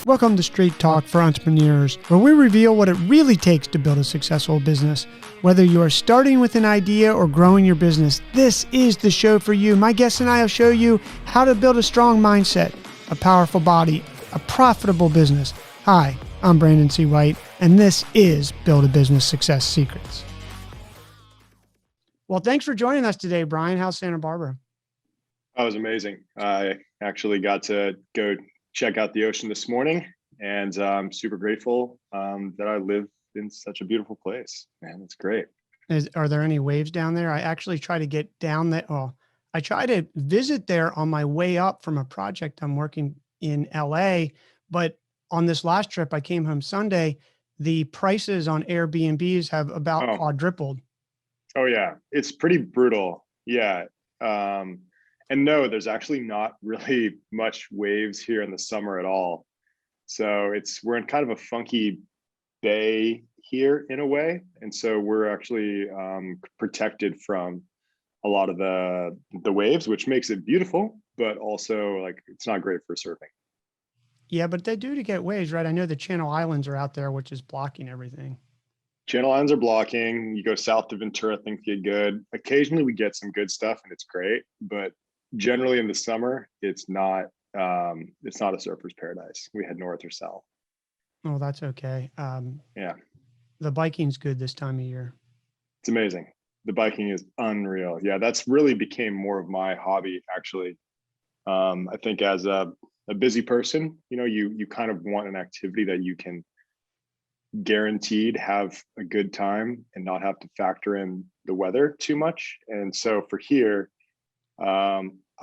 Welcome to Straight Talk for Entrepreneurs, where we reveal what it really takes to build a successful business. Whether you are starting with an idea or growing your business, this is the show for you. My guests and I will show you how to build a strong mindset, a powerful body, a profitable business. Hi, I'm Brandon C. White, and this is Build a Business Success Secrets. Well, thanks for joining us today, Brian. How's Santa Barbara? That was amazing. I actually got to go check out the ocean this morning, and I'm super grateful that I live in such a beautiful place. Man, it's great. Are there any waves down there? I actually try to get down there. Oh, I try to visit there on my way up from a project I'm working in LA. But on this last trip, I came home Sunday. The prices on Airbnbs have about quadrupled. Oh yeah, it's pretty brutal. Yeah. And no, there's actually not really much waves here in the summer at all. So we're in kind of a funky bay here in a way. And so we're actually protected from a lot of the waves, which makes it beautiful, but also like it's not great for surfing. Yeah, but they do to get waves, right? I know the Channel Islands are out there, which is blocking everything. Channel Islands are blocking. You go south to Ventura, things get good. Occasionally we get some good stuff and it's great, but generally in the summer, it's not a surfer's paradise. We head north or south. Oh, that's okay. Yeah. The biking's good this time of year. It's amazing. The biking is unreal. Yeah, that's really became more of my hobby, actually. I think as a busy person, you kind of want an activity that you can guaranteed have a good time and not have to factor in the weather too much. And so for here,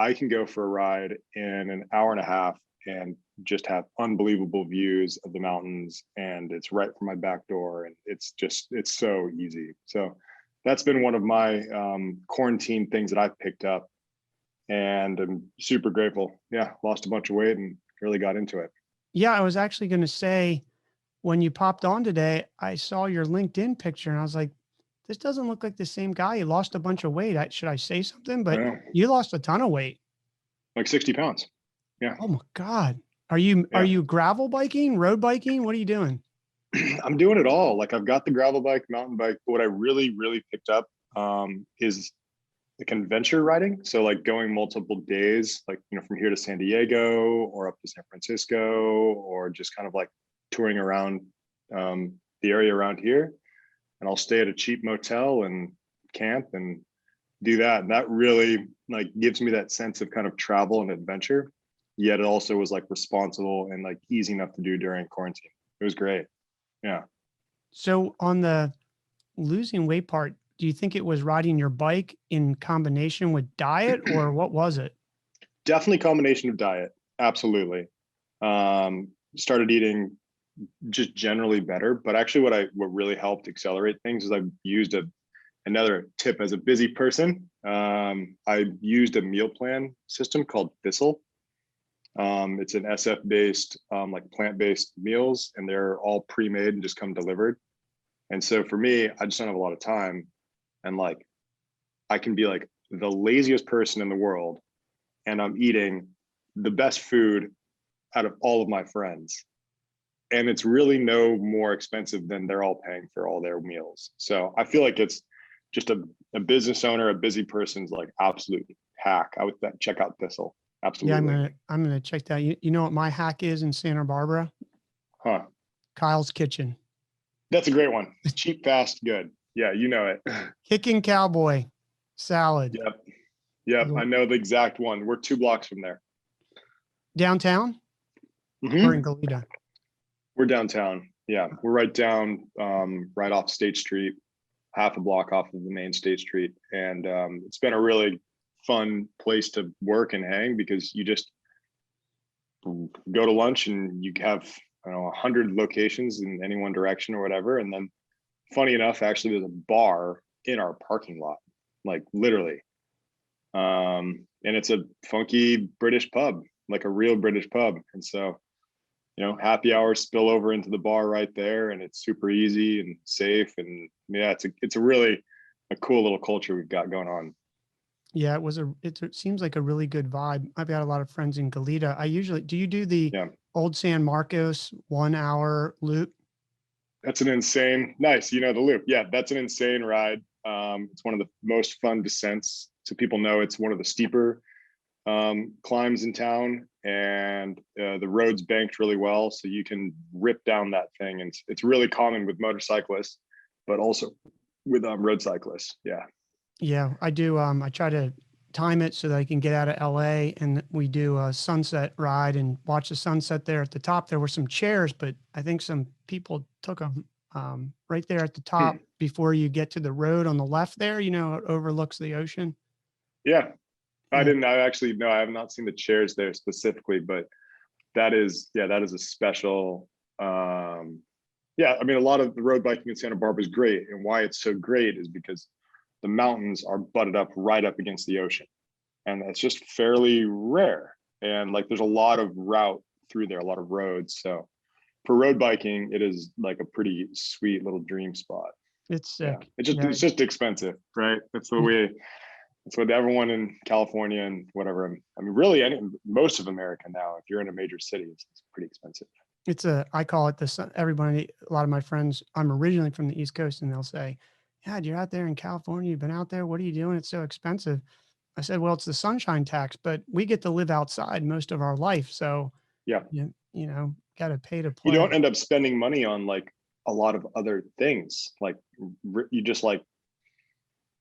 I can go for a ride in an hour and a half and just have unbelievable views of the mountains, and it's right from my back door, and it's so easy. So that's been one of my quarantine things that I've picked up, and I'm super grateful. Yeah, lost a bunch of weight and really got into it. Yeah, I was actually going to say, when you popped on today, I saw your LinkedIn picture and I was like, this doesn't look like the same guy. He lost a bunch of weight. Should I say something? But you lost a ton of weight. Like 60 pounds. Yeah. Oh my God. Are you gravel biking, road biking? What are you doing? I'm doing it all. Like I've got the gravel bike, mountain bike. But what I really, really picked up is like adventure riding. So like going multiple days, like, from here to San Diego or up to San Francisco, or just kind of like touring around the area around here. And I'll stay at a cheap motel and camp and do that. And that really like gives me that sense of kind of travel and adventure. Yet it also was like responsible and like easy enough to do during quarantine. It was great. Yeah. So on the losing weight part, do you think it was riding your bike in combination with diet, or what was it? Definitely combination of diet. Absolutely. Started eating just generally better, but actually what really helped accelerate things is I've used another tip as a busy person. I used a meal plan system called Thistle. It's an SF based, like plant-based meals, and they're all pre-made and just come delivered. And so for me, I just don't have a lot of time, and like I can be like the laziest person in the world, and I'm eating the best food out of all of my friends. And it's really no more expensive than they're all paying for all their meals. So I feel like it's just a business owner, a busy person's like absolute hack. I would check out Thistle. Absolutely. Yeah, I'm gonna check that. You know what my hack is in Santa Barbara? Huh. Kyle's Kitchen. That's a great one. Cheap, fast, good. Yeah, you know it. Kicking Cowboy salad. Yep. I know the exact one. We're 2 blocks from there. Downtown? Mm-hmm. Or in Goleta? We're downtown. Yeah, we're right down, right off State Street, half a block off of the main State Street. And it's been a really fun place to work and hang, because you just go to lunch and you have, 100 locations in any one direction or whatever. And then funny enough, actually there's a bar in our parking lot, like literally. And it's a funky British pub, like a real British pub. And so, happy hours spill over into the bar right there, and it's super easy and safe. And yeah, it's a really a cool little culture we've got going on. Yeah, it seems like a really good vibe. I've got a lot of friends in Goleta. Do you do the Old San Marcos 1 hour loop. That's an insane, nice. You know, the loop. Yeah, that's an insane ride. It's one of the most fun descents. So people know it's one of the steeper climbs in town, and the road's banked really well. So you can rip down that thing. And it's really common with motorcyclists, but also with road cyclists. Yeah. Yeah, I do. I try to time it so that I can get out of LA, and we do a sunset ride and watch the sunset there at the top. There were some chairs, but I think some people took them right there at the top before you get to the road on the left there, you know, it overlooks the ocean. Yeah. Yeah. I actually, no, I have not seen the chairs there specifically, but that is a special, yeah, I mean, a lot of the road biking in Santa Barbara is great. And why it's so great is because the mountains are butted up right up against the ocean. And it's just fairly rare. And like, there's a lot of route through there, a lot of roads. So for road biking, it is like a pretty sweet little dream spot. It's Yeah. sick. It's just expensive, right? That's the way, that's what everyone in California and whatever. I mean, really, most of America now, if you're in a major city, it's pretty expensive. I call it everybody, a lot of my friends, I'm originally from the East Coast, and they'll say, "Yeah, you're out there in California. You've been out there. What are you doing? It's so expensive." I said, "Well, it's the sunshine tax, but we get to live outside most of our life. So, Yeah. you know, got to pay to You play." don't end up spending money on like a lot of other things. Like you just like,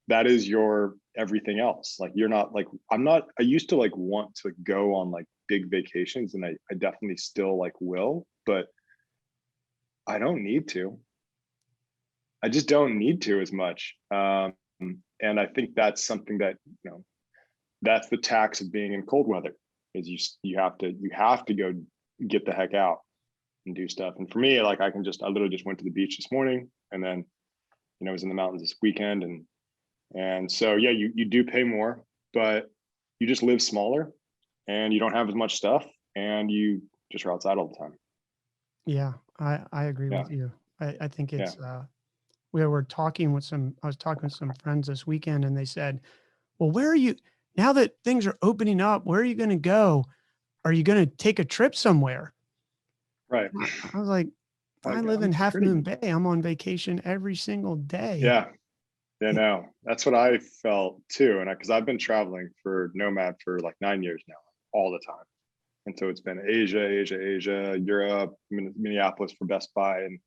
that is your everything else. Like you're not like, I used to like want to go on like big vacations, and I definitely still like will, but I don't need to. I just don't need to as much. And I think that's something that, you know, that's the tax of being in cold weather, is you have to go get the heck out and do stuff. And for me, like I literally just went to the beach this morning, and then, you know, I was in the mountains this weekend, and so yeah, you do pay more, but you just live smaller, and you don't have as much stuff, and you just are outside all the time. Yeah, I agree Yeah. with you. I think Yeah. it's, I was talking with some friends this weekend, and they said, "Well, where are you now that things are opening up? Where are you going to go? Are you going to take a trip somewhere?" Right. I was like, I Like live in I'm Half Moon pretty, Bay. I'm on vacation every single day. yeah. Yeah, no, that's what I felt too. And because I've been traveling for Nomad for like 9 years now, all the time. And so it's been Asia, Europe, Minneapolis for Best Buy, and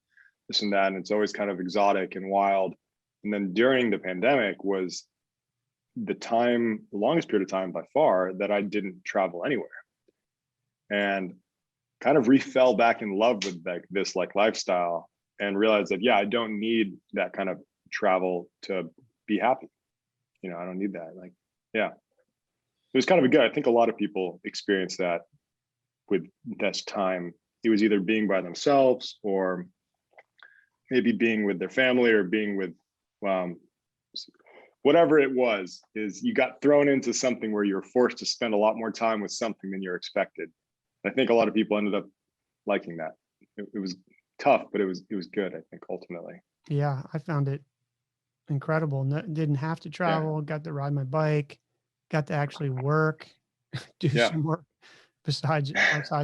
this and that. And it's always kind of exotic and wild. And then during the pandemic was the longest period of time by far that I didn't travel anywhere. And kind of fell back in love with like this like lifestyle, and realized that, yeah, I don't need that kind of travel to be happy. You know, I don't need that. Like, yeah, it was kind of good. I think a lot of people experience that with this time. It was either being by themselves, or maybe being with their family, or being with um, whatever it was, is you got thrown into something where you're forced to spend a lot more time with something than you're expected. I think a lot of people ended up liking that. It was tough, but it was good, I think, ultimately. Yeah, I found it incredible. No, didn't have to Yeah. travel, got to ride my bike, got to actually work, do Yeah. some work besides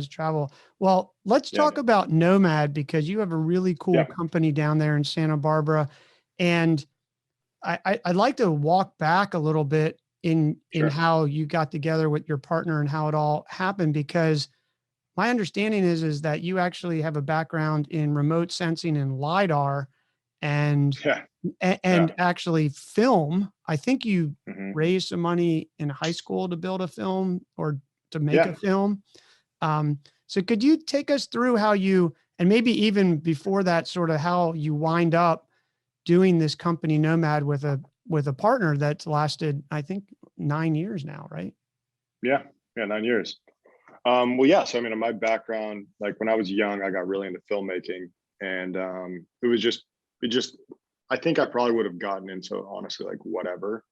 travel. Well, let's Yeah. talk about Nomad, because you have a really cool Yeah. company down there in Santa Barbara. And I'd like to walk back a little bit in Sure. how you got together with your partner and how it all happened, because my understanding is that you actually have a background in remote sensing and LiDAR, and Yeah. and actually film. I think you Hmm. raised some money in high school to build a film, or to make a Yeah. film. So could you take us through how you, and maybe even before that, sort of how you wind up doing this company Nomad with a partner that's lasted, I think, 9 years now, right? Yeah. Yeah. 9 years. Well, yeah. So, I mean, in my background, like when I was young, I got really into filmmaking, and it just, I think I probably would have gotten into, honestly, like whatever.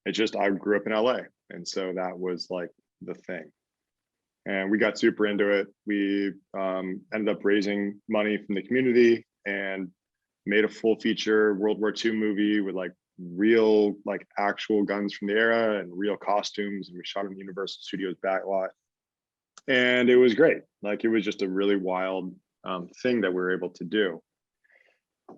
It's just, I grew up in LA. And so that was like the thing. And we got super into it. We ended up raising money from the community and made a full feature World War II movie with like real, like actual guns from the era and real costumes. And we shot in the Universal Studios backlot. And it was great. Like, it was just a really wild thing that we were able to do.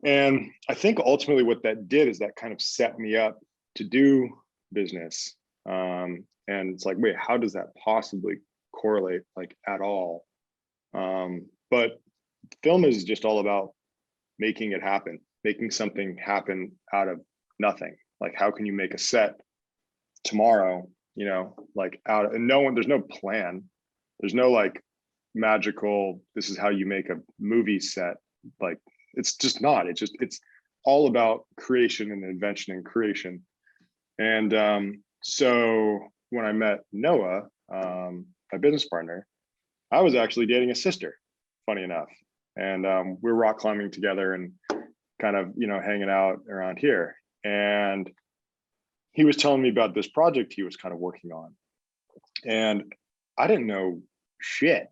And I think ultimately what that did is that kind of set me up to do business. And it's like, wait, how does that possibly correlate, like, at all? But film is just all about making it happen, making something happen out of nothing. Like, how can you make a set tomorrow, like, out of, and there's no plan. There's no like magical, this is how you make a movie set. Like, it's just not, it's all about creation and invention and creation. And so when I met Noah, my business partner, I was actually dating his sister, funny enough. And we're rock climbing together and kind of, hanging out around here. And he was telling me about this project he was kind of working on. And I didn't know shit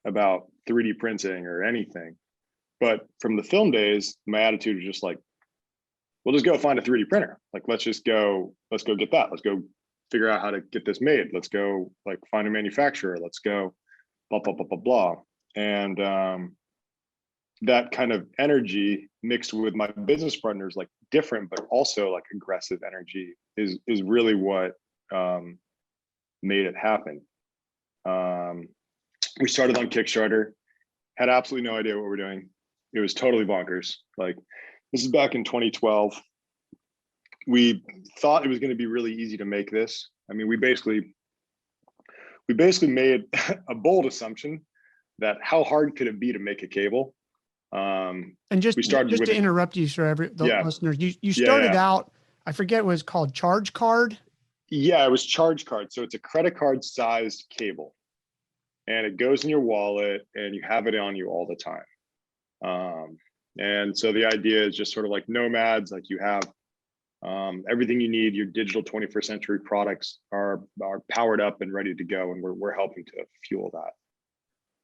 about 3D printing or anything. But from the film days, my attitude was just like, we'll just go find a 3D printer. Like, let's go get that. Let's go figure out how to get this made. Let's go like find a manufacturer. Let's go blah, blah, blah, blah, blah. And that kind of energy mixed with my business partners, like different, but also like aggressive energy is really what made it happen. We started on Kickstarter, had absolutely no idea what we were doing. It was totally bonkers. Like, this is back in 2012. We thought it was going to be really easy to make this. I mean, we basically made a bold assumption that how hard could it be to make a cable? And just to interrupt you, for the listeners, you started out, I forget what it's called, charge card? Yeah, it was charge card. So it's a credit card sized cable, and it goes in your wallet and you have it on you all the time. And so the idea is just sort of like nomads, like you have everything you need. Your digital 21st century products are powered up and ready to go, and we're helping to fuel that.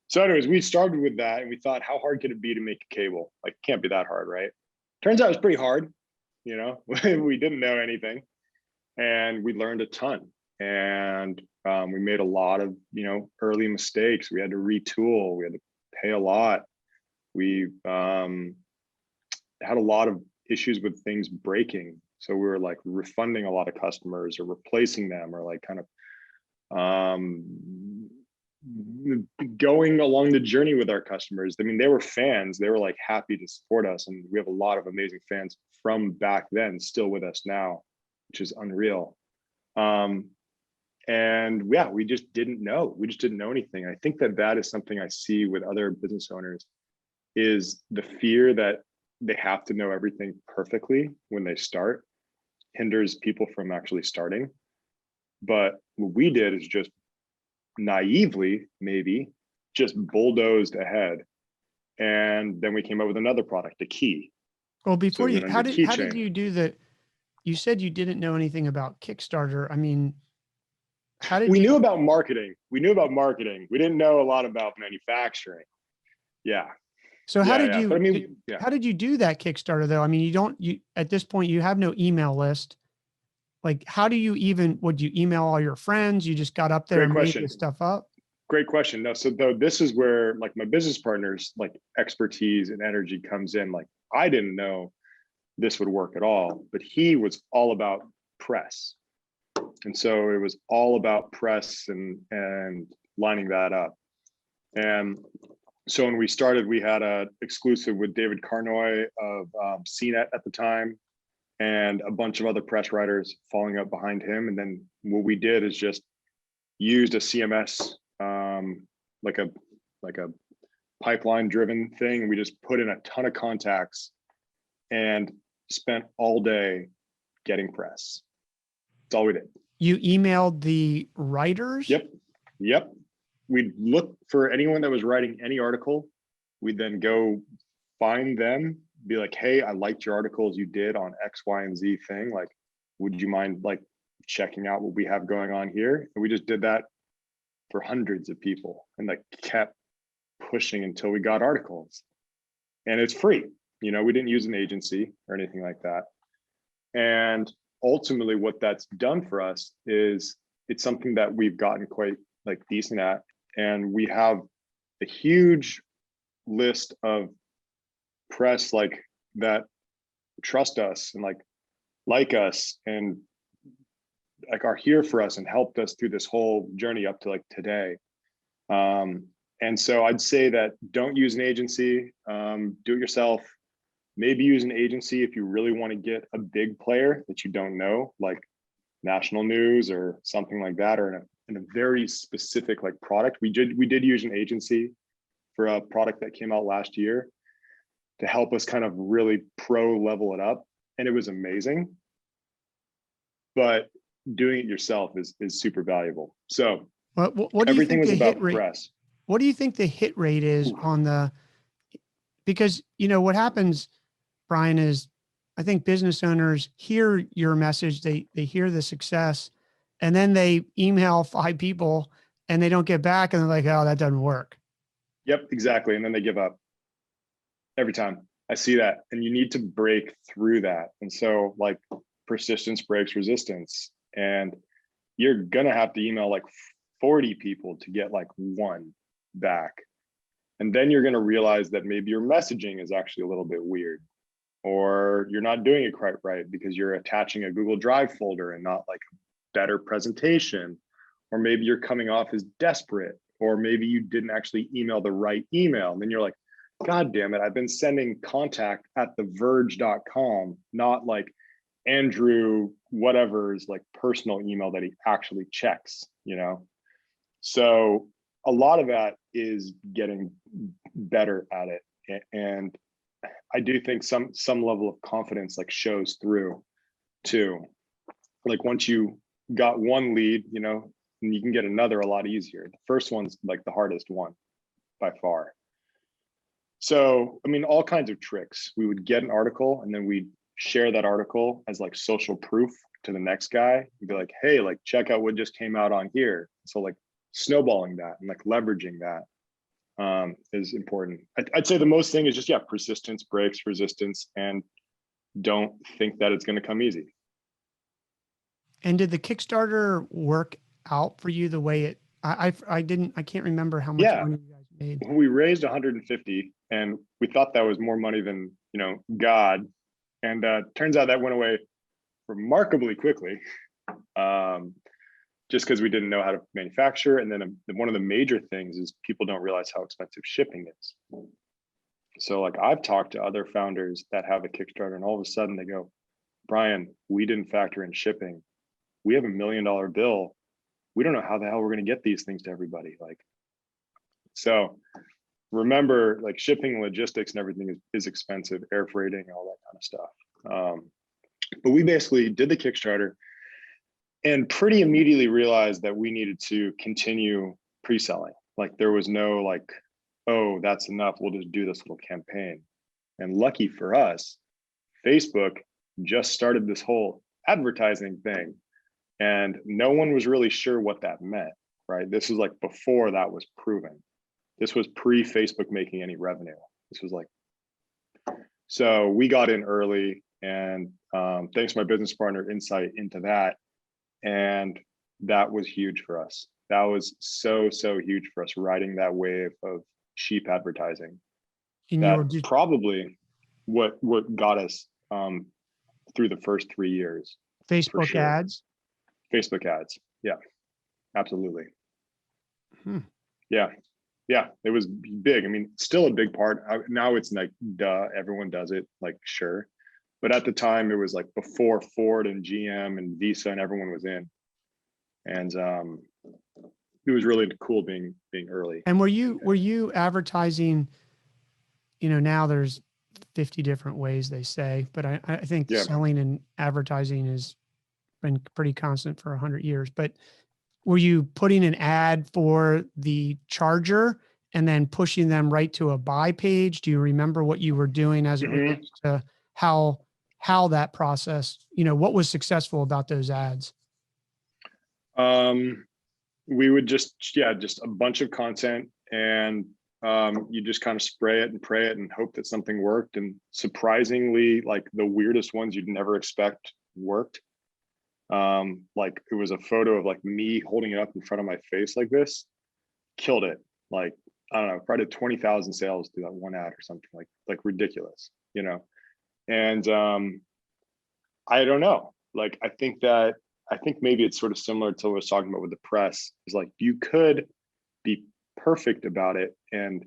So anyways, we started with that and we thought, how hard could it be to make a cable? Like, it can't be that hard, right? Turns out it's pretty hard. We didn't know anything, and we learned a ton. And we made a lot of, early mistakes. We had to retool. We had to pay a lot. We had a lot of issues with things breaking. So we were like refunding a lot of customers or replacing them, or like kind of going along the journey with our customers. I mean, they were fans. They were like happy to support us. And we have a lot of amazing fans from back then still with us now, which is unreal. And yeah, we just didn't know. We just didn't know anything. I think that is something I see with other business owners, is the fear that they have to know everything perfectly when they start hinders people from actually starting. But what we did is just naively, maybe, just bulldozed ahead. And then we came up with another product, a key. Well, before how did you do that? You said you didn't know anything about Kickstarter. I mean, we knew about marketing. We didn't know a lot about manufacturing. Yeah. So how did you do that Kickstarter though? I mean, at this point, you have no email list. Like, how do you would you email all your friends? You just got up there and made this stuff up? Great question. No, so though this is where like my business partners, like expertise and energy comes in. Like, I didn't know this would work at all, but he was all about press. And so it was all about press and lining that up. And so when we started, we had a exclusive with David Carnoy of CNET at the time, and a bunch of other press writers following up behind him. And then what we did is just used a CMS, like a pipeline driven thing. We just put in a ton of contacts and spent all day getting press. That's all we did. You emailed the writers? Yep. We'd look for anyone that was writing any article. We'd then go find them, be like, hey, I liked your articles you did on X, Y, and Z thing. Like, would you mind like checking out what we have going on here? And we just did that for hundreds of people, and like kept pushing until we got articles. And it's free. We didn't use an agency or anything like that. And ultimately what that's done for us is it's something that we've gotten quite like decent at. And we have a huge list of press like that trust us and like us and like are here for us and helped us through this whole journey up to like today. And so I'd say that don't use an agency, do it yourself. Maybe use an agency if you really want to get a big player that you don't know, like national news or something like that, or in a very specific like product. We did use an agency for a product that came out last year to help us kind of really pro level it up, and it was amazing. But doing it yourself is super valuable. So what do you everything think was the about hit rate? press. What do you think the hit rate is on the? Because what happens, Brian, is I think business owners hear your message, they hear the success, and then they email 5 people and they don't get back, and they're like, oh, that doesn't work. Yep, exactly. And then they give up every time. I see that. And you need to break through that. And so like persistence breaks resistance. And you're gonna have to email like 40 people to get like 1 back. And then you're gonna realize that maybe your messaging is actually a little bit weird, or you're not doing it quite right because you're attaching a Google Drive folder and not like a better presentation, or maybe you're coming off as desperate, or maybe you didn't actually email the right email. And then you're like, God damn it, I've been sending contact@theverge.com, not like Andrew whatever's like personal email that he actually checks, So a lot of that is getting better at it. And I do think some level of confidence like shows through too. Like once you got 1 lead, and you can get another a lot easier. The first one's like the hardest one by far. So, I mean, all kinds of tricks. We would get an article and then we'd share that article as like social proof to the next guy. You'd be like, hey, like check out what just came out on here. So like snowballing that and like leveraging that is important. I'd say the most thing is just, persistence breaks resistance, and don't think that it's going to come easy. And did the Kickstarter work out for you the way it, I can't remember how much money you guys made. We raised 150 and we thought that was more money than, God. And turns out that went away remarkably quickly. Just because we didn't know how to manufacture. And then one of the major things is people don't realize how expensive shipping is. So like I've talked to other founders that have a Kickstarter and all of a sudden they go, Brian, we didn't factor in shipping. We have $1 million bill. We don't know how the hell we're going to get these things to everybody. So remember, like shipping, logistics and everything is expensive, air freighting, all that kind of stuff. But we basically did the Kickstarter and pretty immediately realized that we needed to continue pre-selling. Like there was no like, oh, that's enough, we'll just do this little campaign. And lucky for us, Facebook just started this whole advertising thing and no one was really sure what that meant, right? This was like before that was proven. This was pre-Facebook making any revenue. This was like, so we got in early and thanks to my business partner, insight into that. And that was huge for us. That was so huge for us, riding that wave of cheap advertising. That's probably what got us through the first 3 years. Facebook ads? Facebook ads. Yeah, absolutely. Yeah, it was big. I mean, still a big part. Now it's like, duh, everyone does it, like, sure. But at the time, it was like before Ford and GM and Visa and everyone was in. And it was really cool being early. And were you advertising, now there's 50 different ways they say, but I think selling and advertising has been pretty constant for 100 years. But were you putting an ad for the charger and then pushing them right to a buy page? Do you remember what you were doing as it relates to how that process, what was successful about those ads? We would just a bunch of content, and you just kind of spray it and pray it and hope that something worked. And surprisingly, like the weirdest ones you'd never expect worked. Like it was a photo of like me holding it up in front of my face like this. killed it. Like, I don't know, probably did 20,000 sales through that one ad or something, like ridiculous, you know? And I don't know. Like, I think maybe it's sort of similar to what I was talking about with the press, is like, you could be perfect about it and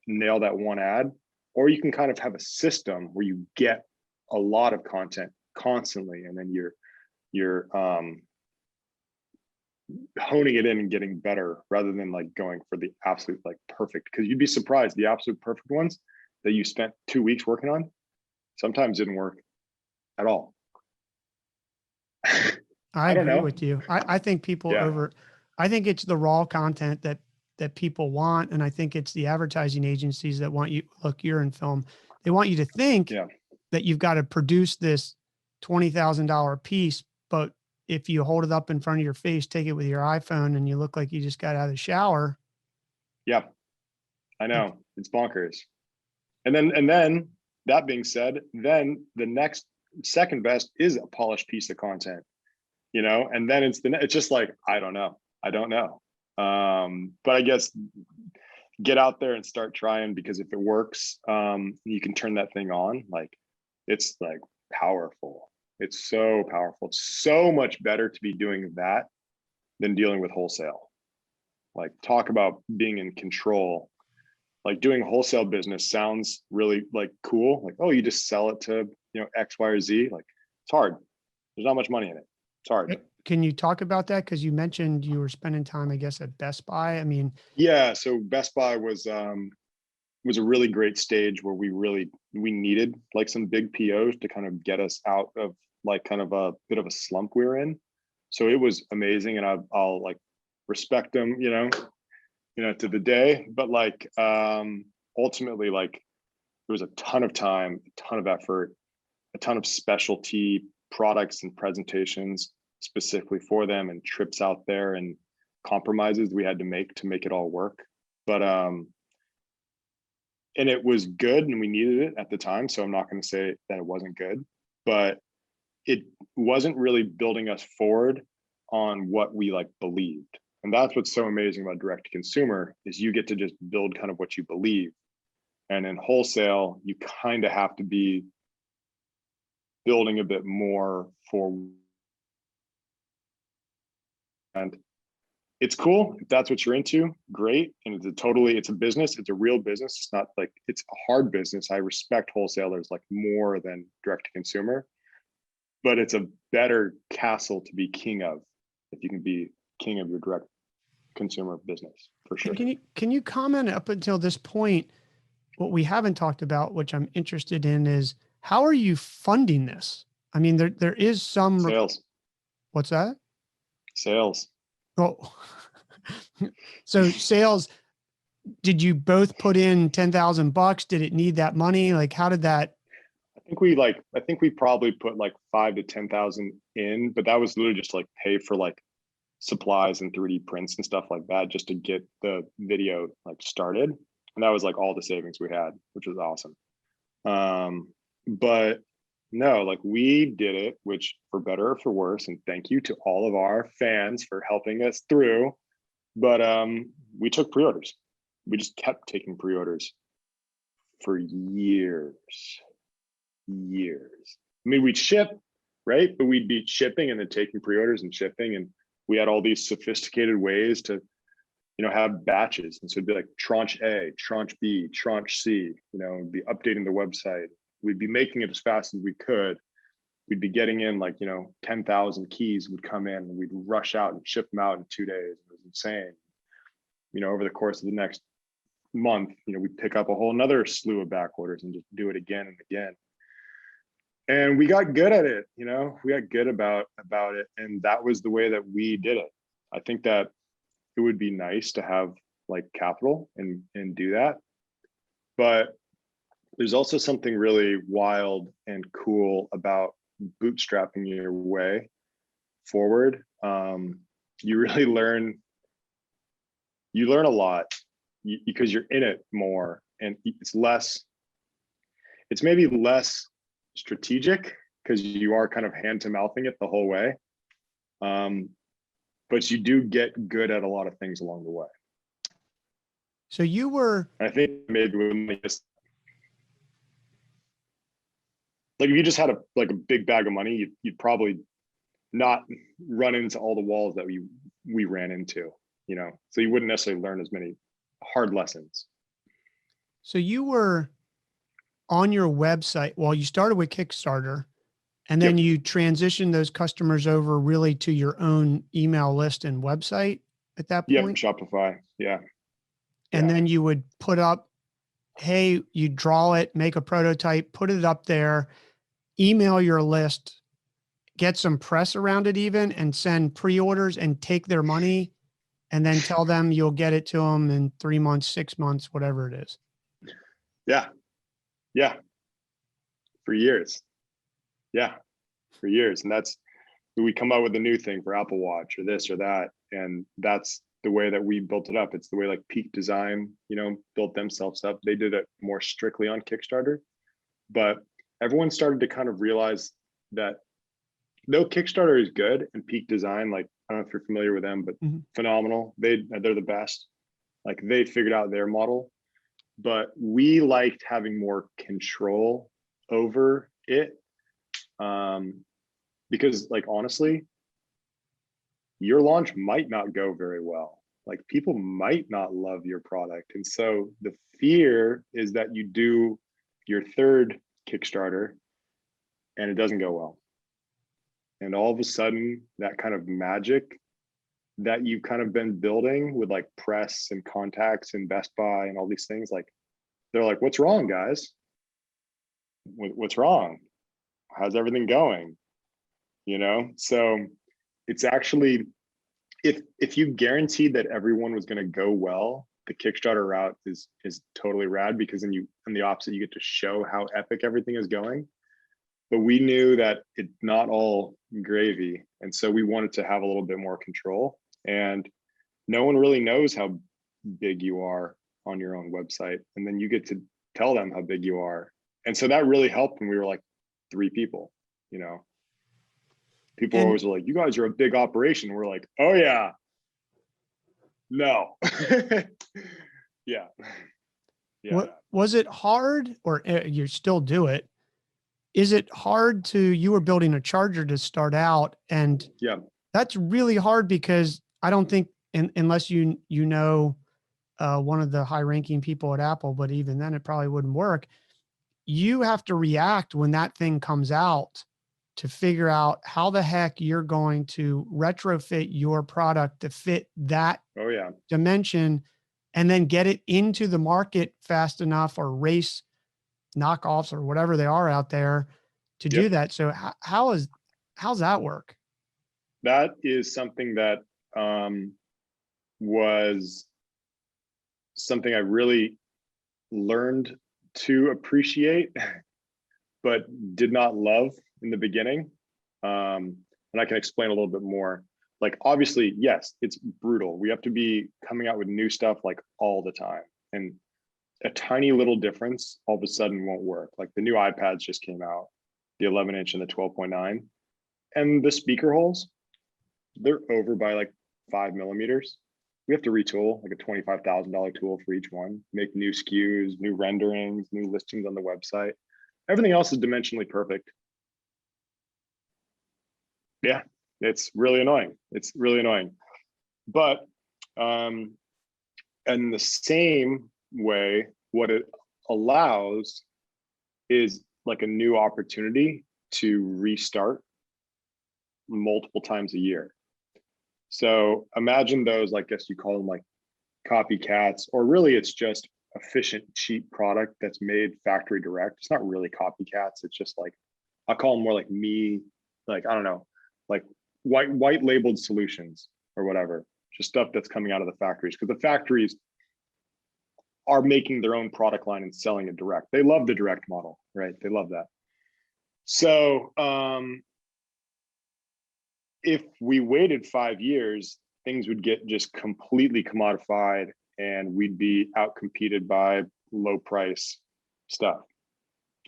nail that one ad, or you can kind of have a system where you get a lot of content constantly, and then you're honing it in and getting better, rather than like going for the absolute like perfect, because you'd be surprised, the absolute perfect ones that you spent 2 weeks working on sometimes didn't work at all. I I don't agree know. with you. I think Yeah. I think it's the raw content that people want. And I think it's the advertising agencies that want you, look, you're in film. They want you to think Yeah. that you've got to produce this $20,000 piece, but if you hold it up in front of your face, take it with your iPhone, and you look like you just got out of the shower. Yeah. I Like, know. It's bonkers. And then that being said, then the next second best is a polished piece of content, you know, and then it's just like, I don't know. But I guess get out there and start trying, because if it works, you can turn that thing on. Like, it's like powerful. It's so powerful. It's so much better to be doing that than dealing with wholesale. Like, talk about being in control. Like, doing wholesale business sounds really like cool. Like, oh, you just sell it to, you know, X, Y, or Z. Like, it's hard. There's not much money in it. It's hard. can you talk about that? Because you mentioned you were spending time, I guess, at Best Buy. I mean, Yeah. So Best Buy was a really great stage where we needed like some big POs to kind of get us out of like kind of a bit of a slump we were in. So it was amazing, and I'll like respect them, to the day. But like ultimately, like, there was a ton of time, a ton of effort, a ton of specialty products and presentations specifically for them, and trips out there, and compromises we had to make it all work. But and it was good, and we needed it at the time, so I'm not going to say that it wasn't good, but it wasn't really building us forward on what we like believed. And that's what's so amazing about direct to consumer, is you get to just build kind of what you believe. And in wholesale, you kind of have to be building a bit more for, and it's cool if that's what you're into, great. And it's a business, it's a real business. It's not like it's a hard business. I respect wholesalers like more than direct to consumer, but it's a better castle to be king of if you can be king of your direct consumer business, for sure. can you comment up until this point? What we haven't talked about, which I'm interested in, is how are you funding this? I mean, there is some, Sales. what's that? Sales. Oh, so sales, did you both put in $10,000? Did it need that money? Like, how did that? I think we probably put like 5 to 10,000 in, but that was literally just like pay for like supplies and 3D prints and stuff like that, just to get the video like started. And that was like all the savings we had, which was awesome. But no, like, we did it, which for better or for worse, and thank you to all of our fans for helping us through. But we took pre-orders. We just kept taking pre-orders for years. I mean, we'd ship, right? But we'd be shipping and then taking pre-orders and shipping. And we had all these sophisticated ways to, have batches. And so it'd be like tranche A, tranche B, tranche C, be updating the website. We'd be making it as fast as we could. We'd be getting in like, 10,000 keys would come in, and we'd rush out and ship them out in 2 days. It was insane. Over the course of the next month, we'd pick up a whole nother slew of back orders and just do it again and again. And we got good at it, we got good about it. And that was the way that we did it. I think that it would be nice to have like capital and do that. But there's also something really wild and cool about bootstrapping your way forward. You really learn a lot because you're in it more, and it's maybe less strategic because you are kind of hand to mouthing it the whole way. But you do get good at a lot of things along the way. So you were, And I think maybe like if you just had a big bag of money, you'd probably not run into all the walls that we ran into, you know. So you wouldn't necessarily learn as many hard lessons. so you were on your website. Well, you started with Kickstarter and then Yep. you transitioned those customers over really to your own email list and website at that Yep. point. Shopify. Yeah. And Yeah. then you would put up, hey, you draw it, make a prototype, put it up there, email your list, get some press around it even, and send pre-orders and take their money and then tell them you'll get it to them in 3 months, 6 months, whatever it is. Yeah. Yeah. For years. Yeah. For years. And that's, we come out with a new thing for Apple Watch or this or that. And that's the way that we built it up. It's the way like Peak Design, you know, built themselves up. They did it more strictly on Kickstarter, but everyone started to kind of realize that though Kickstarter is good and Peak Design, like, I don't know if you're familiar with them, but phenomenal. They're the best. Like they figured out their model, but we liked having more control over it. Because like, honestly, your launch might not go very well. Like people might not love your product. And so the fear is that you do your third Kickstarter and it doesn't go well. And all of a sudden that kind of magic that you've kind of been building with like press and contacts and Best Buy and all these things, like they're like, what's wrong, guys? What's wrong? How's everything going? You know? So it's actually, if you guaranteed that everyone was going to go well, the Kickstarter route is totally rad, because then on the opposite, you get to show how epic everything is going. But we knew that it's not all gravy. And so we wanted to have a little bit more control. And no one really knows how big you are on your own website. And then you get to tell them how big you are. And so that really helped when we were like 3 people, you know. People always were like, you guys are a big operation. We're like, oh yeah. No. Yeah. Yeah. What was it hard, or you still do it? Is it hard you were building a charger to start out, and yeah, that's really hard because I don't think, unless you know one of the high ranking people at Apple, but even then it probably wouldn't work. You have to react when that thing comes out to figure out how the heck you're going to retrofit your product to fit that dimension, and then get it into the market fast enough, or race knockoffs or whatever they are out there to do that. So how's that work? That is something that was something I really learned to appreciate, but did not love in the beginning. And I can explain a little bit more. Like, obviously, yes, it's brutal. We have to be coming out with new stuff like all the time. And a tiny little difference all of a sudden won't work. Like the new iPads just came out, the 11-inch and the 12.9. And the speaker holes, they're over by like 5 millimeters. We have to retool like a $25,000 tool for each one, make new SKUs, new renderings, new listings on the website. Everything else is dimensionally perfect. Yeah, it's really annoying. It's really annoying. But in the same way, what it allows is like a new opportunity to restart multiple times a year. So imagine those, I guess you call them like copycats, or really it's just efficient, cheap product that's made factory direct. It's not really copycats. It's just like, I call them more like like, I don't know, like white labeled solutions or whatever, just stuff that's coming out of the factories, because the factories are making their own product line and selling it direct. They love the direct model, right? They love that. So if we waited 5 years, things would get just completely commodified and we'd be outcompeted by low price stuff.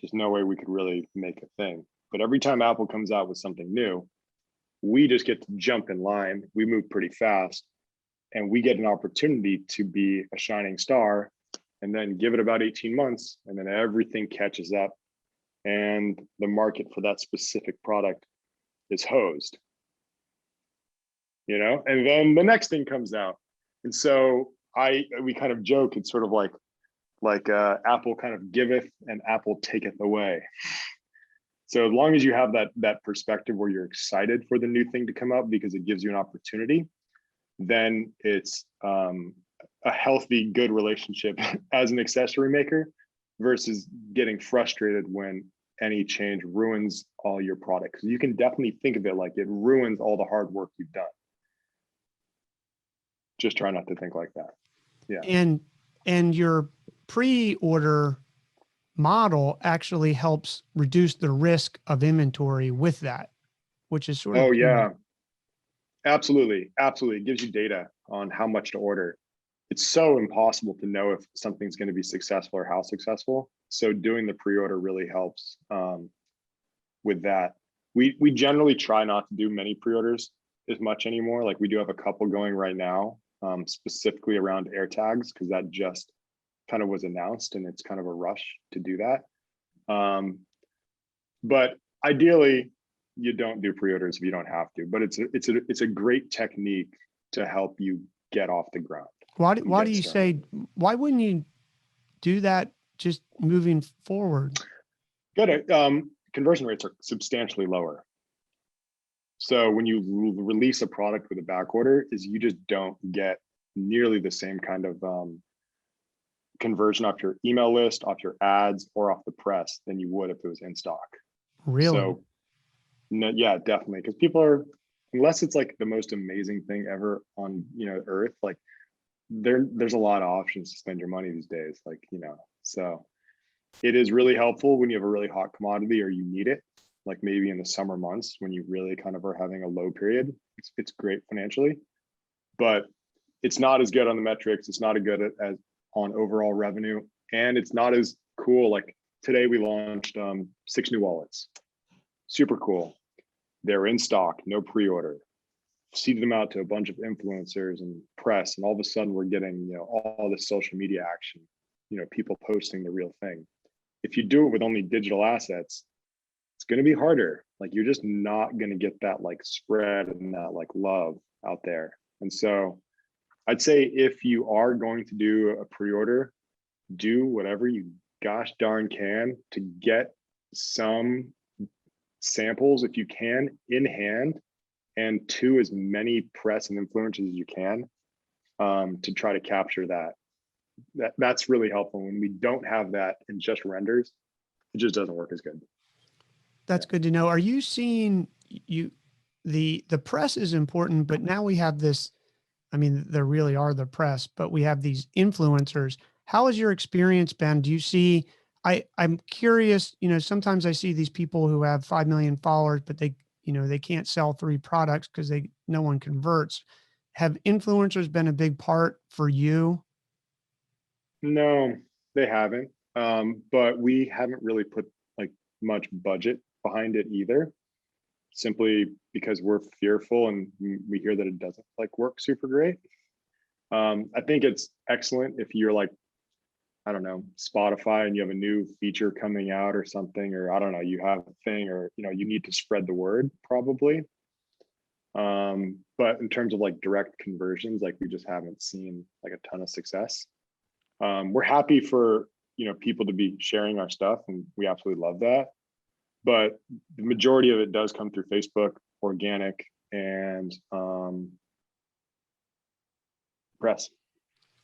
There's no way we could really make a thing. But every time Apple comes out with something new, we just get to jump in line. We move pretty fast. and we get an opportunity to be a shining star, and then give it about 18 months, and then everything catches up, and the market for that specific product is hosed, and then the next thing comes out. And so we kind of joke, it's sort of like Apple kind of giveth and Apple taketh away. So as long as you have that perspective where you're excited for the new thing to come up because it gives you an opportunity, then it's a healthy, good relationship as an accessory maker versus getting frustrated when any change ruins all your products. You can definitely think of it like it ruins all the hard work you've done. Just try not to think like that. Yeah. And your pre-order model actually helps reduce the risk of inventory with that, which is sort of cool. Yeah, absolutely. It gives you data on how much to order. It's so impossible to know if something's going to be successful or how successful. So doing the pre-order really helps with that. We generally try not to do many pre-orders as much anymore. Like we do have a couple going right now, specifically around air tags, because that just kind of was announced and it's kind of a rush to do that. But ideally, you don't do pre-orders if you don't have to. But it's a great technique to help you get off the ground. Why do you say, why wouldn't you do that just moving forward? Good. Conversion rates are substantially lower. So when you release a product with a back order, you just don't get nearly the same kind of conversion off your email list, off your ads, or off the press than you would if it was in stock. Really? So, no, yeah, definitely. Because people are, unless it's like the most amazing thing ever on earth, like there's a lot of options to spend your money these days. So it is really helpful when you have a really hot commodity or you need it, like maybe in the summer months when you really kind of are having a low period. It's great financially, but it's not as good on the metrics. It's not as good as on overall revenue, and it's not as cool. Like today we launched 6 new wallets. Super cool. They're in stock, no pre-order. Seeded them out to a bunch of influencers and press, and all of a sudden we're getting all this social media action, people posting the real thing. If you do it with only digital assets, it's going to be harder. Like you're just not going to get that like spread and that like love out there. And so I'd say if you are going to do a pre-order, do whatever you gosh darn can to get some samples if you can in hand, and to as many press and influencers as you can to try to capture that. That's really helpful. When we don't have that and just renders, it just doesn't work as good. That's good to know. Are you seeing the press is important, but now we have this, I mean, there really are the press, but we have these influencers. How has your experience been? Do you see, I'm curious, sometimes I see these people who have 5 million followers, but they can't sell 3 products because no one converts. Have influencers been a big part for you? No, they haven't. But we haven't really put like much budget behind it either, simply because we're fearful and we hear that it doesn't like work super great. I think it's excellent if you're like, I don't know, Spotify, and you have a new feature coming out or something, or I don't know, you have a thing, or you need to spread the word probably. But in terms of like direct conversions, like we just haven't seen like a ton of success. We're happy for people to be sharing our stuff, and we absolutely love that. But the majority of it does come through Facebook, organic, and press.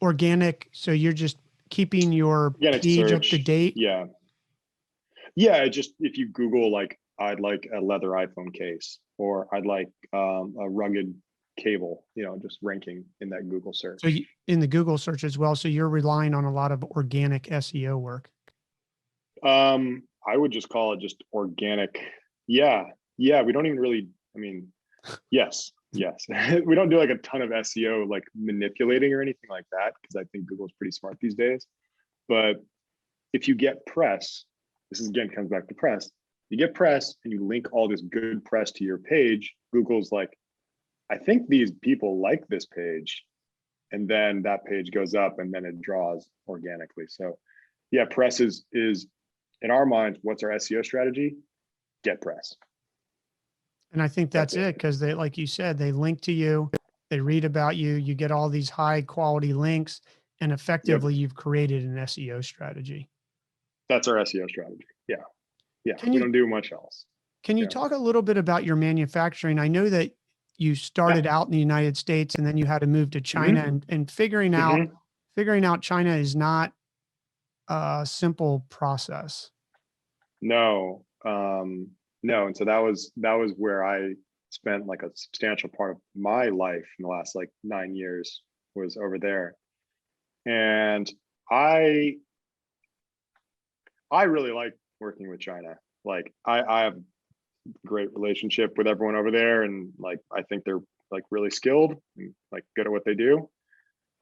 Organic. So you're just keeping your organic page search, up to date? Yeah. Just if you Google like, I'd like a leather iPhone case, or I'd like a rugged cable, just ranking in that Google search. So in the Google search as well. So you're relying on a lot of organic SEO work. I would just call it just organic. Yeah. We don't even really, yes. We don't do like a ton of SEO, like manipulating or anything like that, because I think Google's pretty smart these days. But if you get press, this is again comes back to press. You get press and you link all this good press to your page. Google's like, I think these people like this page. and then that page goes up and then it draws organically. So yeah, press is in our minds, what's our SEO strategy? Get press. And I think that's it, because they, like you said, they link to you, they read about you, you get all these high quality links, and effectively you've created an SEO strategy. That's our SEO strategy. Yeah. Yeah. Can We you, don't do much else. can you Yeah. talk a little bit about your manufacturing? I know that you started out in the United States and then you had to move to China, and figuring out China is not a simple process. No. No. And so that was where I spent like a substantial part of my life in the last like 9 years, was over there. And I really like working with China. Like I have a great relationship with everyone over there, and like I think they're like really skilled and like good at what they do.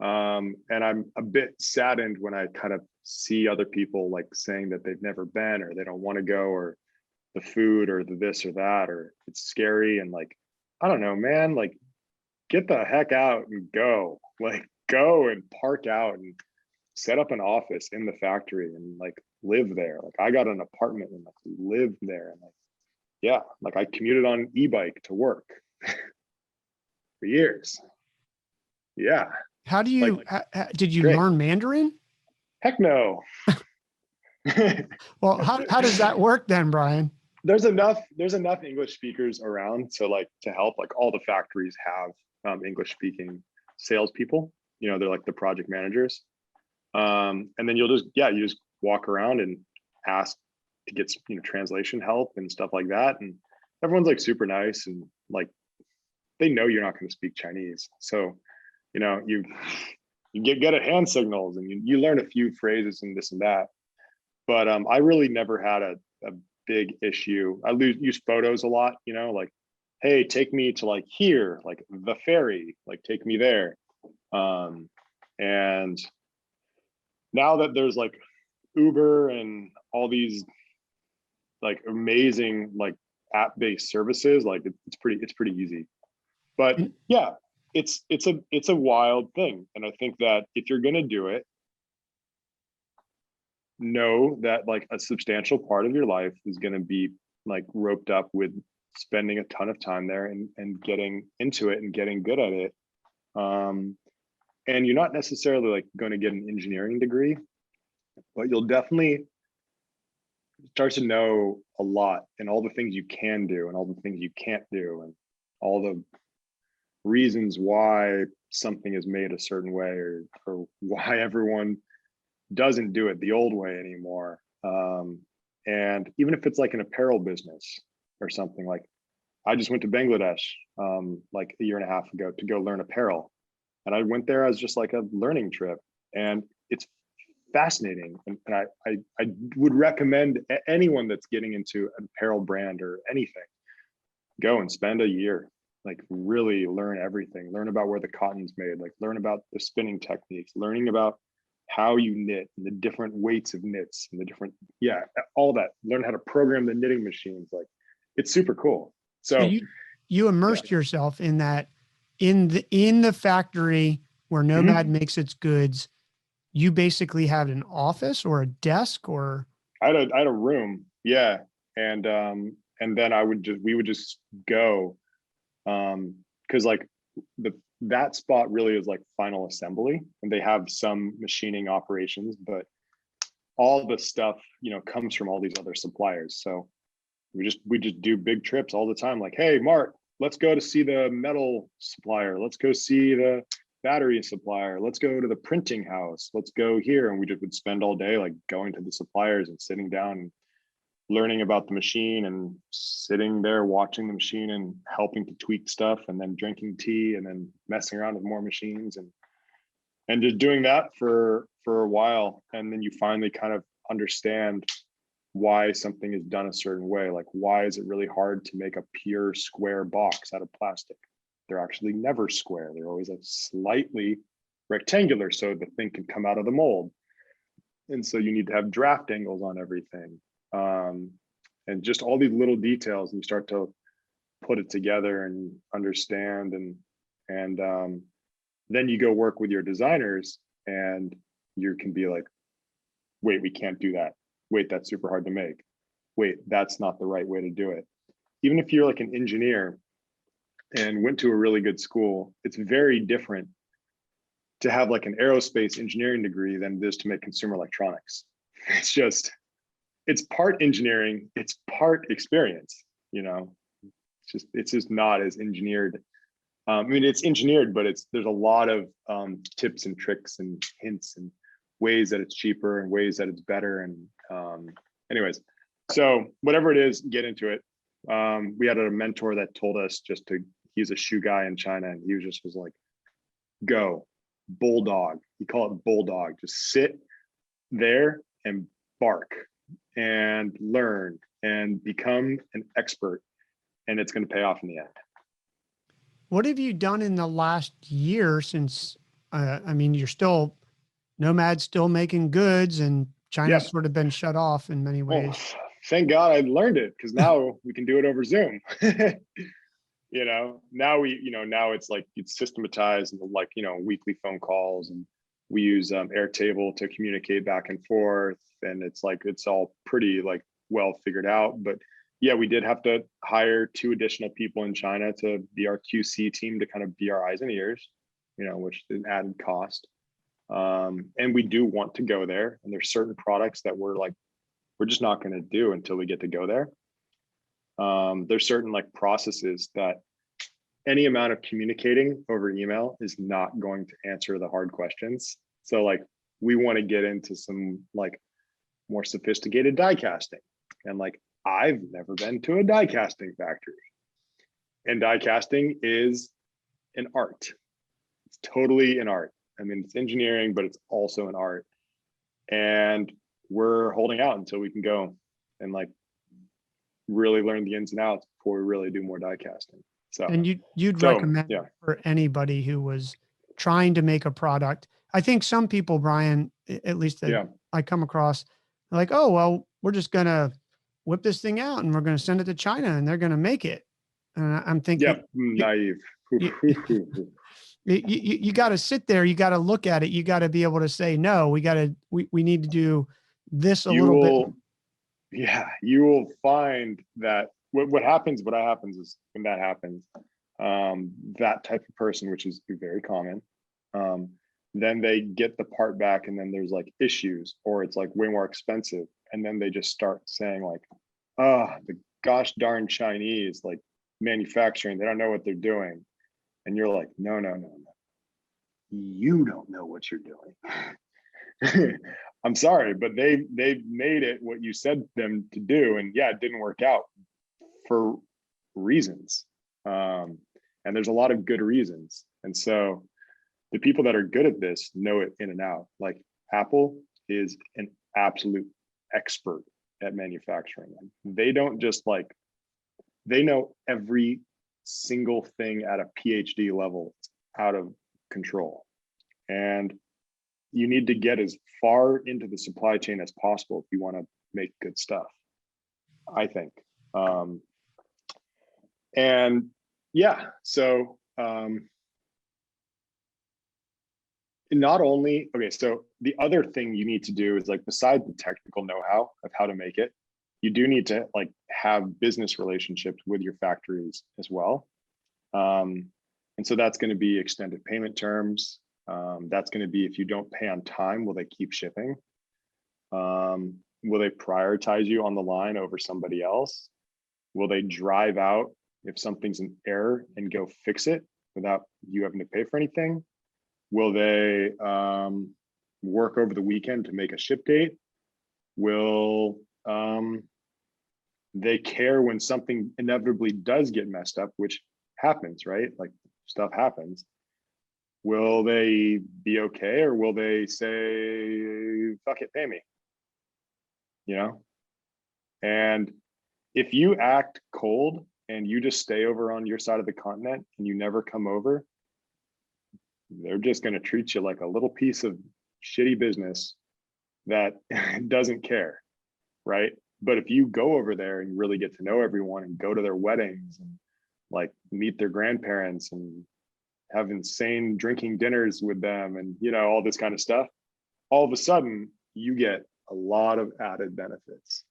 And I'm a bit saddened when I kind of see other people like saying that they've never been, or they don't want to go, or the food, or the this or that, or it's scary. And like, I don't know, man, like get the heck out and go. Like go and park out and set up an office in the factory and like live there. Like I got an apartment and like lived there, and like, yeah, like I commuted on an e-bike to work for years. Yeah. How do you, did you great. learn Mandarin? Heck no. Well, how does that work then, Brian? There's enough English speakers around to like to help. Like all the factories have English speaking salespeople. You know, they're like the project managers. And then you just walk around and ask to get, you know, translation help and stuff like that. And everyone's like super nice, and like they know you're not going to speak Chinese, so you know you get good at hand signals, and you learn a few phrases and this and that. But I really never had a big issue. I use photos a lot, you know, like, hey, take me to like here, like the ferry, like take me there. And now that there's like Uber and all these like amazing like app-based services, like it's pretty easy. But yeah, it's a wild thing. And I think that if you're gonna do it, know that like a substantial part of your life is going to be like roped up with spending a ton of time there and getting into it and getting good at it. And you're not necessarily like going to get an engineering degree, but you'll definitely start to know a lot, and all the things you can do and all the things you can't do, and all the reasons why something is made a certain way, or why everyone doesn't do it the old way anymore. And even if it's like an apparel business or something, like I just went to Bangladesh like a year and a half ago to go learn apparel. And I went there as just like a learning trip, and it's fascinating. And I would recommend anyone that's getting into an apparel brand or anything, go and spend a year, like really learn everything, learn about where the cotton's made, like learn about the spinning techniques, learning about how you knit and the different weights of knits and the different, all that, learn how to program the knitting machines. Like it's super cool. So you immersed yourself in that, in the factory where Nomad makes its goods. You basically had an office or a desk, or I had a room. Yeah. And then we would just go, cause like that spot really is like final assembly, and they have some machining operations, but all the stuff, you know, comes from all these other suppliers. So we just do big trips all the time. Like, hey, Mark, let's go to see the metal supplier. Let's go see the battery supplier. Let's go to the printing house. Let's go here. And we just would spend all day like going to the suppliers and sitting down and learning about the machine, and sitting there watching the machine and helping to tweak stuff, and then drinking tea, and then messing around with more machines, and just doing that for a while. And then you finally kind of understand why something is done a certain way. Like, why is it really hard to make a pure square box out of plastic? They're actually never square. They're always a slightly rectangular, so the thing can come out of the mold. And so you need to have draft angles on everything. And just all these little details, and you start to put it together and understand, and Then you go work with your designers and you can be like, wait, we can't do that. Wait, that's super hard to make. Wait, that's not the right way to do it. Even if you're like an engineer and went to a really good school, it's very different to have like an aerospace engineering degree than it is to make consumer electronics. It's part engineering, it's part experience, you know. It's just not as engineered. I mean, it's engineered, but there's a lot of tips and tricks and hints and ways that it's cheaper and ways that it's better. And anyways, so whatever it is, get into it. We had a mentor that told us he's a shoe guy in China, and he was like, go, bulldog. He called it bulldog. Just sit there and bark and learn and become an expert, and it's going to pay off in the end. What have you done in the last year since, I mean, Nomad's still making goods and China's sort of been shut off in many ways. Well, thank God I learned it, because now we can do it over Zoom. You know, now it's like it's systematized and like, you know, weekly phone calls, and we use Airtable to communicate back and forth. And it's all pretty like well figured out. But yeah, we did have to hire 2 additional people in China to be our QC team, to kind of be our eyes and ears, you know, which is an added cost. And we do want to go there. And there's certain products that we're just not going to do until we get to go there. There's certain like processes that any amount of communicating over email is not going to answer the hard questions. So like, we want to get into some like more sophisticated die casting. And like, I've never been to a die casting factory, and die casting is an art. It's totally an art. I mean, it's engineering, but it's also an art. And we're holding out until we can go and like really learn the ins and outs before we really do more die casting. So, and you'd recommend for anybody who was trying to make a product. I think some people, Brian, at least that I come across, are like, oh, well, we're just going to whip this thing out and we're going to send it to China and they're going to make it. And I'm thinking, naive. You got to sit there. You got to look at it. You got to be able to say, no, we need to do this a little bit. Yeah, you will find that what happens is when that happens, that type of person, which is very common, then they get the part back and then there's like issues, or it's like way more expensive. And then they just start saying like, the gosh darn Chinese, like manufacturing, they don't know what they're doing. And you're like, no. You don't know what you're doing. I'm sorry, but they made it what you said them to do. And yeah, it didn't work out for reasons. And there's a lot of good reasons. And so the people that are good at this know it in and out. Like Apple is an absolute expert at manufacturing. They don't just like, they know every single thing at a PhD level. It's out of control. And you need to get as far into the supply chain as possible if you want to make good stuff, I think. And yeah, so not only, okay, so the other thing you need to do is like, besides the technical know-how of how to make it, you do need to like have business relationships with your factories as well. And so that's going to be extended payment terms. That's going to be, if you don't pay on time, will they keep shipping? Will they prioritize you on the line over somebody else? Will they drive out if something's an error and go fix it without you having to pay for anything? Will they work over the weekend to make a ship date? Will they care when something inevitably does get messed up, which happens, right? Like stuff happens. Will they be okay, or will they say, fuck it, pay me? You know? And if you act cold and you just stay over on your side of the continent and you never come over, they're just going to treat you like a little piece of shitty business that doesn't care, right? But if you go over there and really get to know everyone and go to their weddings and like meet their grandparents and have insane drinking dinners with them and, all this kind of stuff. All of a sudden you get a lot of added benefits,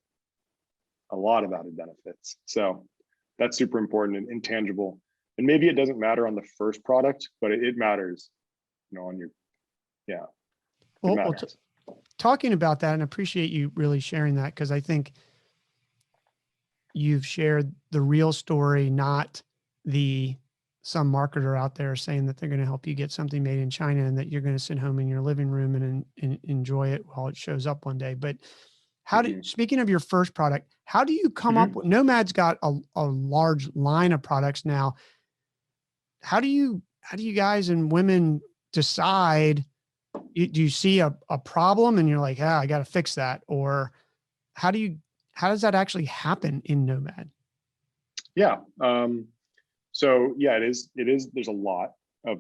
So that's super important and intangible. And maybe it doesn't matter on the first product, but it matters, on your, it matters. Talking about that, and appreciate you really sharing that, because I think you've shared the real story, not some marketer out there saying that they're going to help you get something made in China and that you're going to sit home in your living room and enjoy it while it shows up one day. But speaking of your first product, how do you come up with, Nomad's got a large line of products now. How do you guys and women decide, do you see a problem and you're like, I got to fix that? Or how does that actually happen in Nomad? Yeah. So yeah, it is, there's a lot of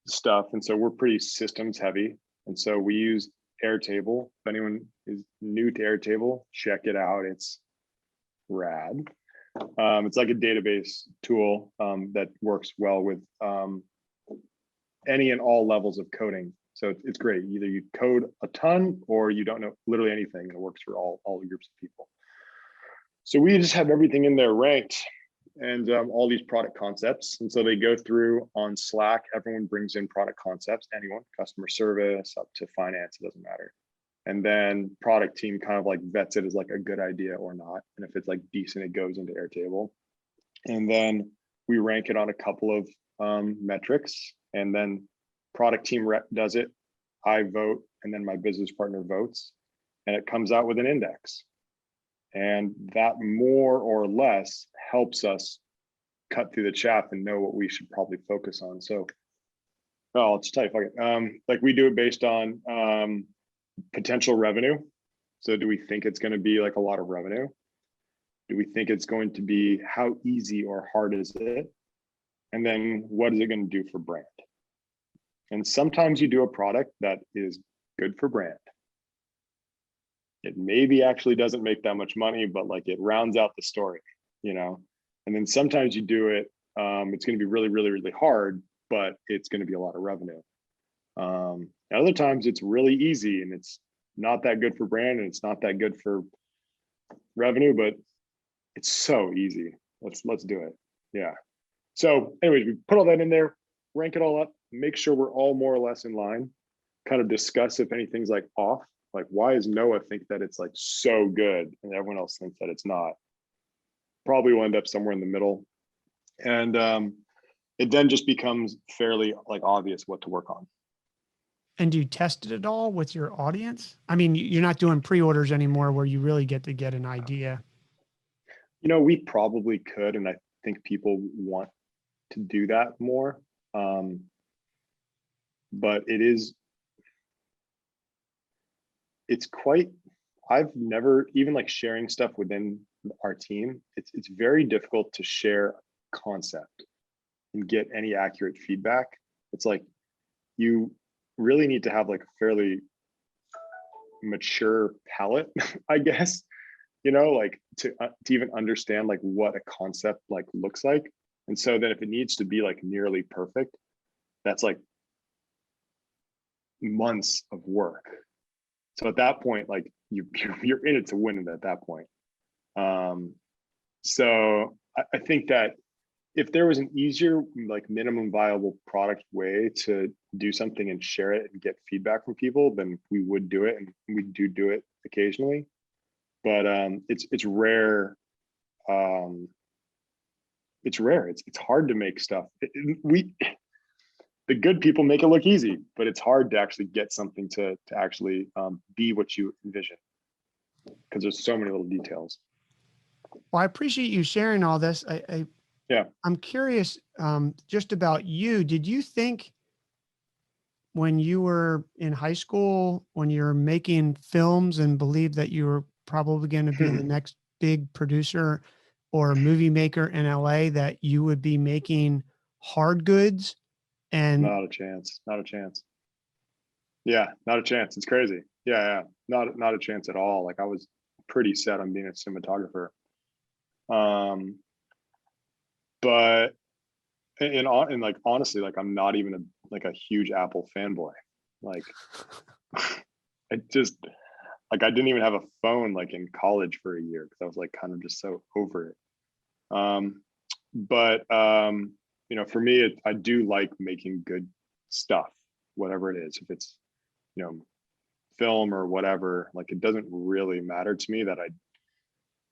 stuff. And so we're pretty systems heavy. And so we use Airtable. If anyone is new to Airtable, check it out. It's rad. It's like a database tool that works well with any and all levels of coding. So it's great. Either you code a ton or you don't know literally anything. It works for all groups of people. So we just have everything in there ranked and all these product concepts. And so they go through on Slack. Everyone brings in product concepts, anyone, customer service up to finance, it doesn't matter. And then product team kind of like vets it as like a good idea or not. And if it's like decent, it goes into Airtable. And then we rank it on a couple of metrics. And then product team rep does it. I vote, and then my business partner votes, and it comes out with an index. And that more or less helps us cut through the chaff and know what we should probably focus on. So, I'll just tell you, fuck it. Like we do it based on potential revenue. So do we think it's going to be like a lot of revenue? Do we think it's going to be, how easy or hard is it? And then what is it going to do for brand? And sometimes you do a product that is good for brand. It maybe actually doesn't make that much money, but like it rounds out the story, And then sometimes you do it, it's going to be really, really, really hard, but it's going to be a lot of revenue. Other times it's really easy and it's not that good for brand and it's not that good for revenue, but it's so easy. Let's do it. Yeah. So anyways, we put all that in there, rank it all up, make sure we're all more or less in line, kind of discuss if anything's like off. Like, why does Noah think that it's like so good and everyone else thinks that it's not? Probably will end up somewhere in the middle. And it then just becomes fairly like obvious what to work on. And do you test it at all with your audience? I mean, you're not doing pre-orders anymore where you really get to get an idea. We probably could. And I think people want to do that more. But I've never, even like sharing stuff within our team, it's very difficult to share concept and get any accurate feedback. It's like, you really need to have like a fairly mature palate, I guess, like to even understand like what a concept like looks like. And so then if it needs to be like nearly perfect, that's like months of work. So at that point, like you're in it to win it at that point. So I think that if there was an easier, like minimum viable product way to do something and share it and get feedback from people, then we would do it, and we do it occasionally. But it's rare. It's rare. It's hard to make stuff. The good people make it look easy, but it's hard to actually get something to actually be what you envision, because there's so many little details. Well, I appreciate you sharing all this. Yeah. I'm curious just about you. Did you think when you were in high school, when you're making films and believed that you were probably going to be the next big producer or movie maker in LA, that you would be making hard goods? And not a chance. Yeah, not a chance. It's crazy. Yeah. Not a chance at all. Like I was pretty set on being a cinematographer. But and like, honestly, like, I'm not even a huge Apple fanboy. Like, I just, like, I didn't even have a phone like in college for a year because I was like kind of just so over it. But for me, I do like making good stuff, whatever it is. If it's, film or whatever, like, it doesn't really matter to me that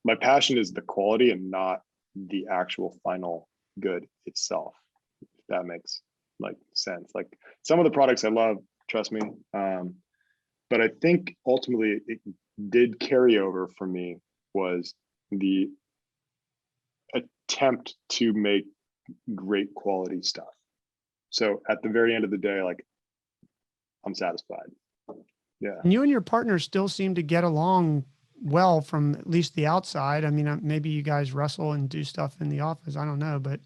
my passion is the quality and not the actual final good itself. If that makes like sense. Like, some of the products I love, trust me. But I think ultimately it did carry over for me was the attempt to make great quality stuff. So at the very end of the day, like, I'm satisfied. Yeah. And you and your partner still seem to get along well from at least the outside. I mean, maybe you guys wrestle and do stuff in the office. I don't know, but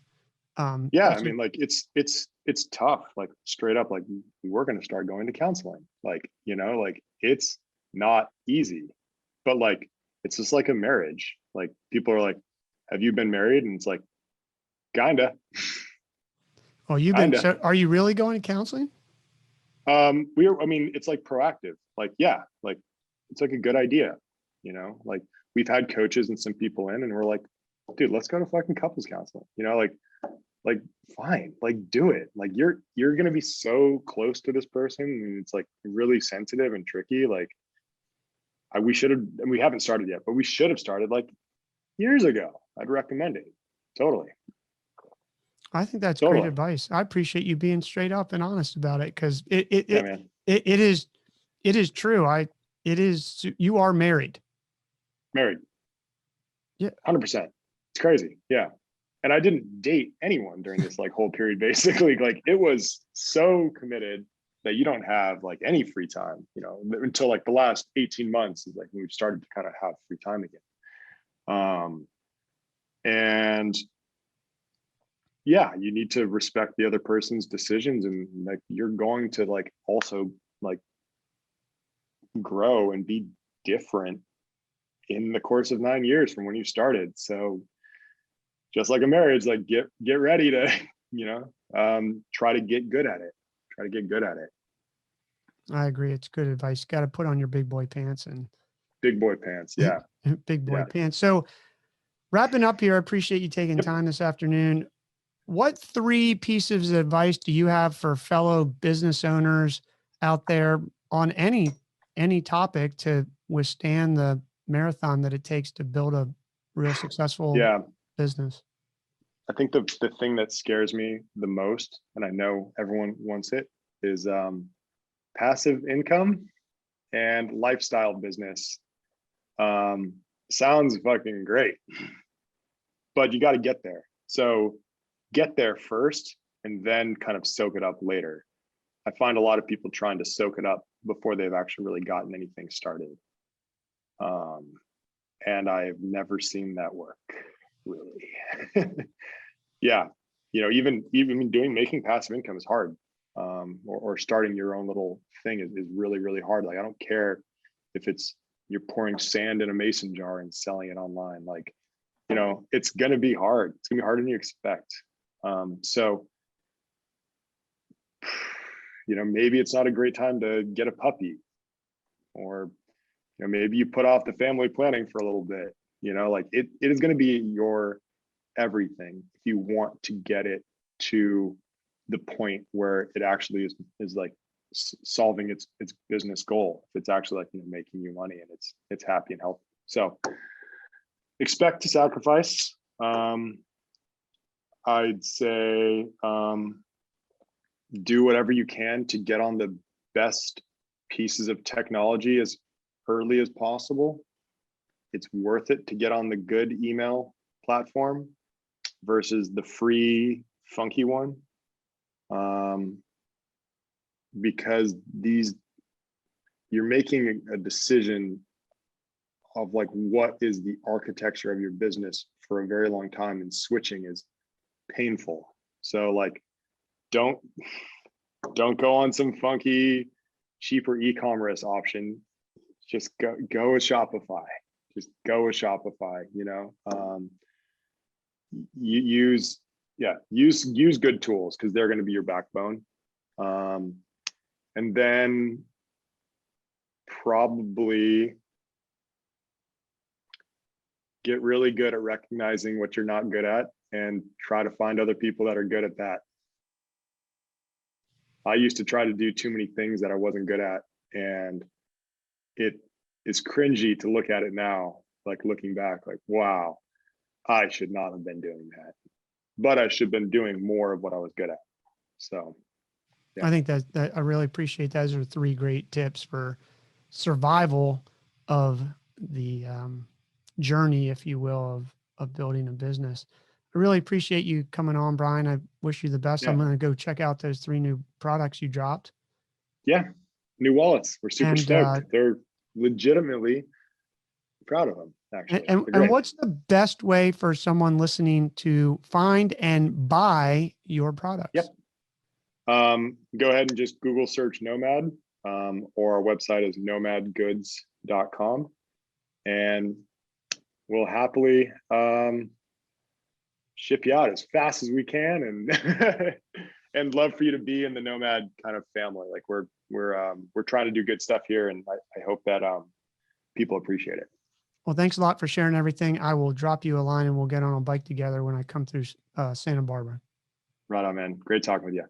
yeah, I mean, like, it's tough, like, straight up, like, we're going to start going to counseling, like, like, it's not easy, but like, it's just like a marriage. Like, people are like, have you been married? And it's like, kinda. Oh, so are you really going to counseling? I mean, it's like proactive, like, yeah, like, it's like a good idea, like, we've had coaches and some people in, and we're like, dude, let's go to fucking couples counseling, like, fine, like, do it. Like, you're gonna be so close to this person, and it's like really sensitive and tricky. Like, we should have, and we haven't started yet, but we should have started like years ago. I'd recommend it. Totally. I think that's great Totally. advice. I appreciate you being straight up and honest about it, because Yeah, man. it is true. You are married. Married. Yeah. 100%. It's crazy. Yeah. And I didn't date anyone during this like whole period, basically. Like, it was so committed that you don't have like any free time, until like the last 18 months is like when we've started to kind of have free time again. And yeah, you need to respect the other person's decisions, and like, you're going to like also like grow and be different in the course of 9 years from when you started. So just like a marriage, like, get ready to, try to get good at it. Try to get good at it. I agree. It's good advice. Got to put on your big boy pants and Big boy pants. Yeah. big boy Yeah. pants. So wrapping up here, I appreciate you taking Yep. time this afternoon. What 3 pieces of advice do you have for fellow business owners out there on any topic to withstand the marathon that it takes to build a real successful Yeah. business? I think the thing that scares me the most, and I know everyone wants it, is passive income and lifestyle business. Sounds fucking great, but you got to get there. So get there first and then kind of soak it up later. I find a lot of people trying to soak it up before they've actually really gotten anything started. And I've never seen that work, really. Yeah. Even making passive income is hard. Or starting your own little thing is really, really hard. Like, I don't care if it's you're pouring sand in a mason jar and selling it online. Like, it's going to be hard. It's going to be harder than you expect. So, maybe it's not a great time to get a puppy, or, maybe you put off the family planning for a little bit, like, it is going to be your everything if you want to get it to the point where it actually is like solving its business goal. If it's actually like, making you money and it's happy and healthy. So expect to sacrifice. I'd say do whatever you can to get on the best pieces of technology as early as possible. It's worth it to get on the good email platform versus the free funky one. Because you're making a decision of like, what is the architecture of your business for a very long time, and switching is painful. So like, don't go on some funky, cheaper e-commerce option. Just go with Shopify. Just go with Shopify. You use yeah, use good tools because they're going to be your backbone. And then probably get really good at recognizing what you're not good at and try to find other people that are good at that. I used to try to do too many things that I wasn't good at, and it is cringy to look at it now, like looking back, like, wow, I should not have been doing that, but I should have been doing more of what I was good at. So yeah. I think that I really appreciate those are 3 great tips for survival of the journey, if you will, of building a business. I really appreciate you coming on, Brian. I wish you the best. Yeah. I'm going to go check out those 3 new products you dropped. Yeah. New wallets. We're super stoked. They're legitimately proud of them, actually. And what's the best way for someone listening to find and buy your products? Yep. Go ahead and just Google search Nomad, or our website is nomadgoods.com, and we'll happily ship you out as fast as we can, and and love for you to be in the Nomad kind of family. Like we're trying to do good stuff here, and I hope that people appreciate it. Well, thanks a lot for sharing everything. I will drop you a line and we'll get on a bike together when I come through Santa Barbara. Right on, man. Great talking with you.